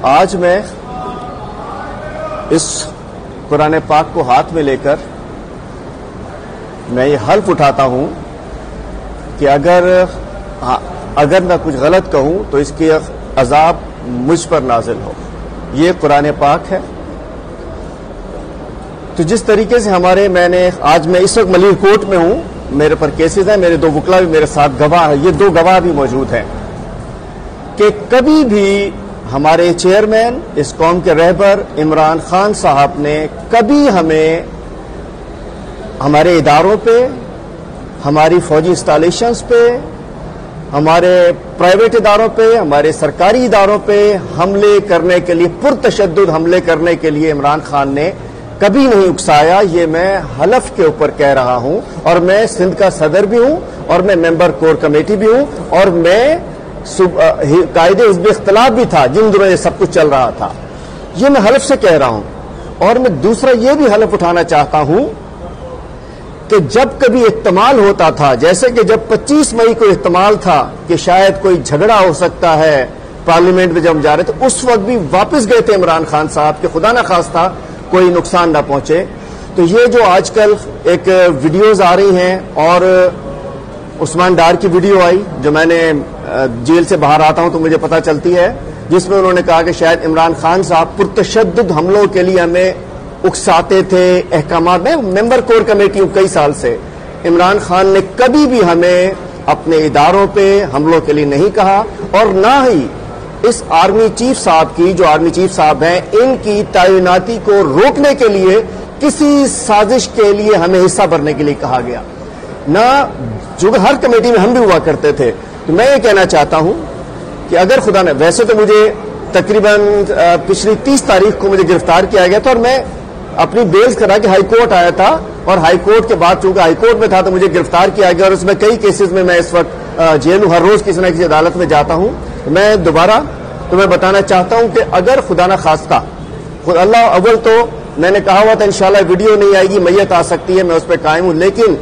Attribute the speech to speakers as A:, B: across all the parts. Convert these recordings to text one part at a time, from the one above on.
A: آج میں اس قرآن پاک کو ہاتھ میں لے کر میں یہ حلف اٹھاتا ہوں کہ اگر میں کچھ غلط کہوں تو اس کے عذاب مجھ پر نازل ہو. یہ قرآن پاک ہے. تو جس طریقے سے آج میں اس وقت ملیر کوٹ میں ہوں, میرے پر کیسز ہیں, میرے 2 وکلا بھی میرے ساتھ گواہ ہیں, یہ 2 گواہ بھی موجود ہیں کہ کبھی بھی ہمارے چیئرمین اس قوم کے رہبر عمران خان صاحب نے کبھی ہمیں ہمارے اداروں پہ, ہماری فوجی انسٹالیشنز پہ, ہمارے پرائیویٹ اداروں پہ, ہمارے سرکاری اداروں پہ حملے کرنے کے لیے, پرتشدد حملے کرنے کے لیے عمران خان نے کبھی نہیں اکسایا. یہ میں حلف کے اوپر کہہ رہا ہوں, اور میں سندھ کا صدر بھی ہوں, اور میں ممبر کور کمیٹی بھی ہوں, اور میں قائد حزب اختلاف بھی تھا جن دنوں یہ سب کچھ چل رہا تھا. یہ میں حلف سے کہہ رہا ہوں. اور میں دوسرا یہ بھی حلف اٹھانا چاہتا ہوں کہ جب کبھی احتمال ہوتا تھا, جیسے کہ جب 25 مئی کو احتمال تھا کہ شاید کوئی جھگڑا ہو سکتا ہے پارلیمنٹ میں, جب ہم جا رہے تھے اس وقت بھی واپس گئے تھے عمران خان صاحب کہ خدا نہ خواستہ کوئی نقصان نہ پہنچے. تو یہ جو آج کل ایک ویڈیوز آ رہی ہیں, اور عثمان ڈار کی ویڈیو آئی جو میں نے جیل سے باہر آتا ہوں تو مجھے پتہ چلتی ہے, جس میں انہوں نے کہا کہ شاید عمران خان صاحب پرتشدد حملوں کے لیے ہمیں اکساتے تھے. احکامات میں ممبر کور کمیٹی ہوں کئی سال سے. عمران خان نے کبھی بھی ہمیں اپنے اداروں پہ حملوں کے لیے نہیں کہا, اور نہ ہی اس آرمی چیف صاحب کی, جو آرمی چیف صاحب ہیں, ان کی تعیناتی کو روکنے کے لیے کسی سازش کے لیے ہمیں حصہ بھرنے کے لیے کہا گیا. نہ جو ہر کمیٹی میں ہم بھی ہوا کرتے تھے. تو میں یہ کہنا چاہتا ہوں کہ اگر خدا نے, ویسے تو مجھے تقریباً پچھلی 30 تاریخ کو مجھے گرفتار کیا گیا تھا, اور میں اپنی بیلز کرا کے ہائی کورٹ آیا تھا, اور ہائی کورٹ کے بعد چونکہ ہائی کورٹ میں تھا تو مجھے گرفتار کیا گیا, اور اس میں کئی کیسز میں اس وقت جیل ہوں, ہر روز کسی نہ کسی عدالت میں جاتا ہوں. میں دوبارہ تمہیں بتانا چاہتا ہوں کہ اگر خدا نہ خواستہ اللہ, اول تو میں نے کہا ہوا تھا انشاءاللہ ویڈیو نہیں آئے گی, میت آ سکتی ہے, میں اس پہ قائم ہوں, لیکن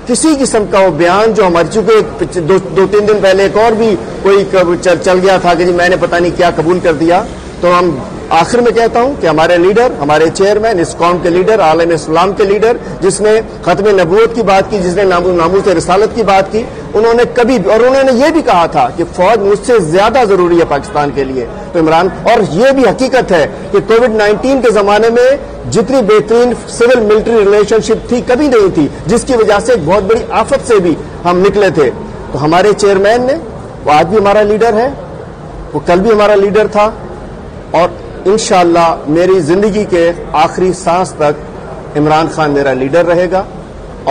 A: کسی قسم کا وہ بیان جو ہمارے, چونکہ 2-3 دن پہلے ایک اور بھی کوئی چل گیا تھا کہ جی میں نے پتہ نہیں کیا قبول کر دیا, تو ہم آخر میں کہتا ہوں کہ ہمارے لیڈر, ہمارے چیئرمین, اس قوم کے لیڈر, عالم اسلام کے لیڈر, جس نے ختم نبوت کی بات کی, جس نے ناموس رسالت کی بات کی, انہوں نے کبھی, اور انہوں نے یہ بھی کہا تھا کہ فوج مجھ سے زیادہ ضروری ہے پاکستان کے لیے. تو عمران, اور یہ بھی حقیقت ہے کہ کووڈ-19 کے زمانے میں جتنی بہترین سول ملٹری ریلیشن شپ تھی کبھی نہیں تھی, جس کی وجہ سے ایک بہت بڑی آفت سے بھی ہم نکلے تھے. تو ہمارے چیئرمین نے, وہ آج بھی ہمارا لیڈر ہے, وہ کل بھی ہمارا لیڈر تھا, اور انشاءاللہ میری زندگی کے آخری سانس تک عمران خان میرا لیڈر رہے گا.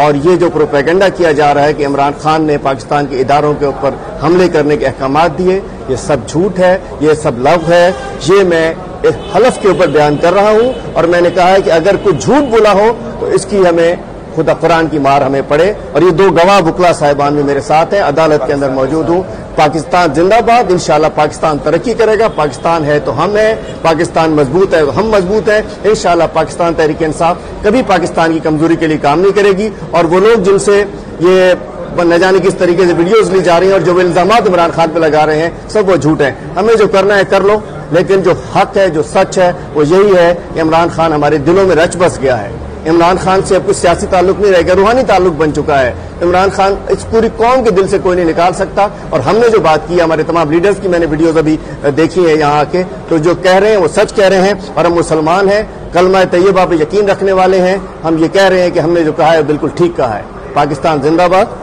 A: اور یہ جو پروپیگنڈا کیا جا رہا ہے کہ عمران خان نے پاکستان کے اداروں کے اوپر حملے کرنے کے احکامات دیے, یہ سب جھوٹ ہے, یہ سب لغو ہے. یہ میں ایک حلف کے اوپر بیان کر رہا ہوں, اور میں نے کہا ہے کہ اگر کوئی جھوٹ بولا ہو تو اس کی ہمیں خدا قرآن کی مار ہمیں پڑے. اور یہ 2 گواہ وکلا صاحبان بھی میرے ساتھ ہیں, عدالت کے اندر موجود ہوں. پاکستان زندہ باد. انشاءاللہ پاکستان ترقی کرے گا. پاکستان ہے تو ہم ہیں, پاکستان مضبوط ہے تو ہم مضبوط ہیں. انشاءاللہ پاکستان تحریک انصاف کبھی پاکستان کی کمزوری کے لیے کام نہیں کرے گی. اور وہ لوگ جن سے یہ نہ جانے کس طریقے سے ویڈیوز لی جا رہی ہیں اور جو الزامات عمران خان پہ لگا رہے ہیں, سب وہ جھوٹ ہیں. ہمیں جو کرنا ہے کر لو, لیکن جو حق ہے, جو سچ ہے, وہ یہی ہے کہ عمران خان ہمارے دلوں میں رچ بس گیا ہے. عمران خان سے اب کچھ سیاسی تعلق نہیں رہ گیا, روحانی تعلق بن چکا ہے. عمران خان اس پوری قوم کے دل سے کوئی نہیں نکال سکتا. اور ہم نے جو بات کی, ہمارے تمام لیڈرز کی میں نے ویڈیوز ابھی دیکھی ہے یہاں آ کے, تو جو کہہ رہے ہیں وہ سچ کہہ رہے ہیں. اور ہم مسلمان ہیں, کلمہ طیبہ پہ یقین رکھنے والے ہیں. ہم یہ کہہ رہے ہیں کہ ہم نے جو کہا ہے بالکل ٹھیک کہا ہے. پاکستان زندہ باد.